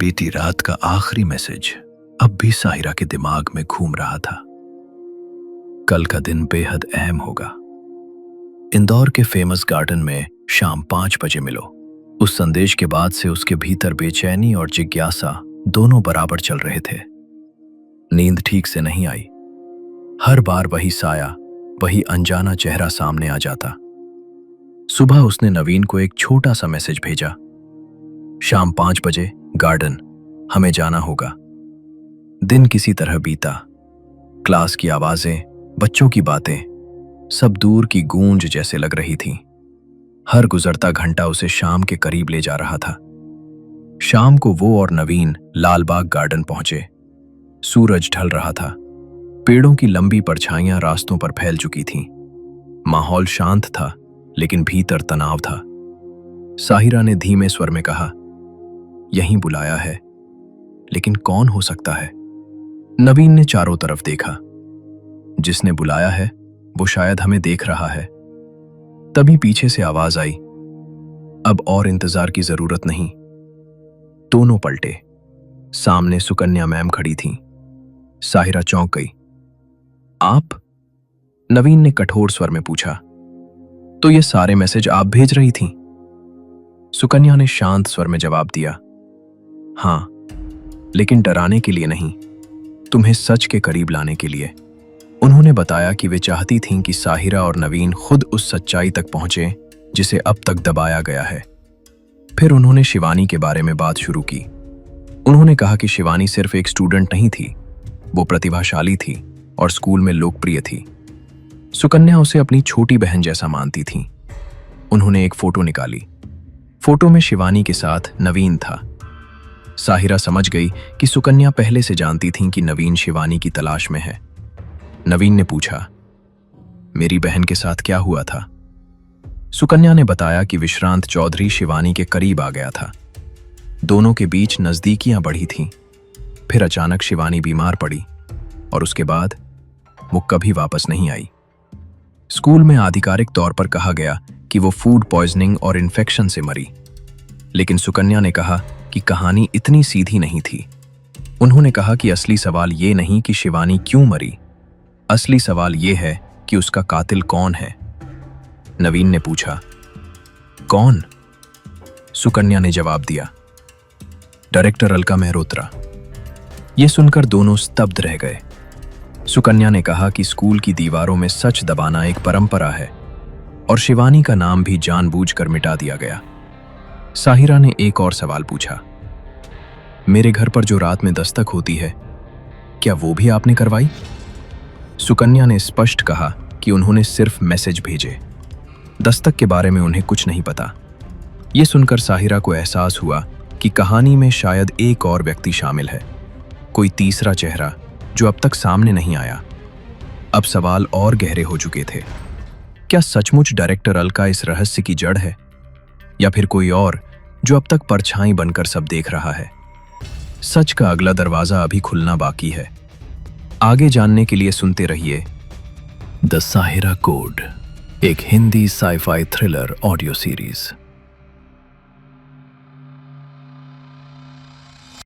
बीती रात का आखिरी मैसेज अब भी साहिरा के दिमाग में घूम रहा था। कल का दिन बेहद अहम होगा। इंदौर के फेमस गार्डन में शाम 5 बजे मिलो। उस संदेश के बाद से उसके भीतर बेचैनी और जिज्ञासा दोनों बराबर चल रहे थे। नींद ठीक से नहीं आई। हर बार वही साया, वही अनजाना चेहरा सामने आ जाता। सुबह उसने नवीन को एक छोटा सा मैसेज भेजा, शाम 5 बजे गार्डन, हमें जाना होगा। दिन किसी तरह बीता। क्लास की आवाजें, बच्चों की बातें, सब दूर की गूंज जैसे लग रही थी। हर गुजरता घंटा उसे शाम के करीब ले जा रहा था। शाम को वो और नवीन लालबाग गार्डन पहुंचे। सूरज ढल रहा था। पेड़ों की लंबी परछाइयां रास्तों पर फैल चुकी थीं। माहौल शांत था, लेकिन भीतर तनाव था। साहिरा ने धीमे स्वर में कहा, यहीं बुलाया है, लेकिन कौन हो सकता है? नवीन ने चारों तरफ देखा। जिसने बुलाया है वो शायद हमें देख रहा है। तभी पीछे से आवाज आई, अब और इंतजार की जरूरत नहीं। दोनों पलटे। सामने सुकन्या मैम खड़ी थीं। साहिरा चौंक गई। आप? नवीन ने कठोर स्वर में पूछा। तो ये सारे मैसेज आप भेज रही थीं? सुकन्या ने शांत स्वर में जवाब दिया, हाँ, लेकिन डराने के लिए नहीं, तुम्हें सच के करीब लाने के लिए। उन्होंने बताया कि वे चाहती थीं कि साहिरा और नवीन खुद उस सच्चाई तक पहुंचे जिसे अब तक दबाया गया है। फिर उन्होंने शिवानी के बारे में बात शुरू की। उन्होंने कहा कि शिवानी सिर्फ एक स्टूडेंट नहीं थी, वो प्रतिभाशाली थी और स्कूल में लोकप्रिय थी। सुकन्या उसे अपनी छोटी बहन जैसा मानती थी। उन्होंने एक फोटो निकाली। फोटो में शिवानी के साथ नवीन था। साहिरा समझ गई कि सुकन्या पहले से जानती थी कि नवीन शिवानी की तलाश में है। नवीन ने पूछा, मेरी बहन के साथ क्या हुआ था? सुकन्या ने बताया कि विश्रांत चौधरी शिवानी के करीब आ गया था। दोनों के बीच नजदीकियां बढ़ी थीं। फिर अचानक शिवानी बीमार पड़ी और उसके बाद वो कभी वापस नहीं आई। स्कूल में आधिकारिक तौर पर कहा गया कि वो फूड पॉइजनिंग और इन्फेक्शन से मरी, लेकिन सुकन्या ने कहा कि कहानी इतनी सीधी नहीं थी। उन्होंने कहा कि असली सवाल ये नहीं कि शिवानी क्यों मरी, असली सवाल ये है कि उसका कातिल कौन है। नवीन ने पूछा, कौन? सुकन्या ने जवाब दिया, डायरेक्टर अलका मेहरोत्रा। ये सुनकर दोनों स्तब्ध रह गए। सुकन्या ने कहा कि स्कूल की दीवारों में सच दबाना एक परंपरा है और शिवानी का नाम भी जानबूझकर मिटा दिया गया। साहिरा ने एक और सवाल पूछा, मेरे घर पर जो रात में दस्तक होती है, क्या वो भी आपने करवाई? सुकन्या ने स्पष्ट कहा कि उन्होंने सिर्फ मैसेज भेजे, दस्तक के बारे में उन्हें कुछ नहीं पता। ये सुनकर साहिरा को एहसास हुआ कि कहानी में शायद एक और व्यक्ति शामिल है, कोई तीसरा चेहरा जो अब तक सामने नहीं आया। अब सवाल और गहरे हो चुके थे। क्या सचमुच डायरेक्टर अलका इस रहस्य की जड़ है, या फिर कोई और जो अब तक परछाई बनकर सब देख रहा है? सच का अगला दरवाजा अभी खुलना बाकी है। आगे जानने के लिए सुनते रहिए द साहिरा कोड, एक Hindi sci fi thriller audio series.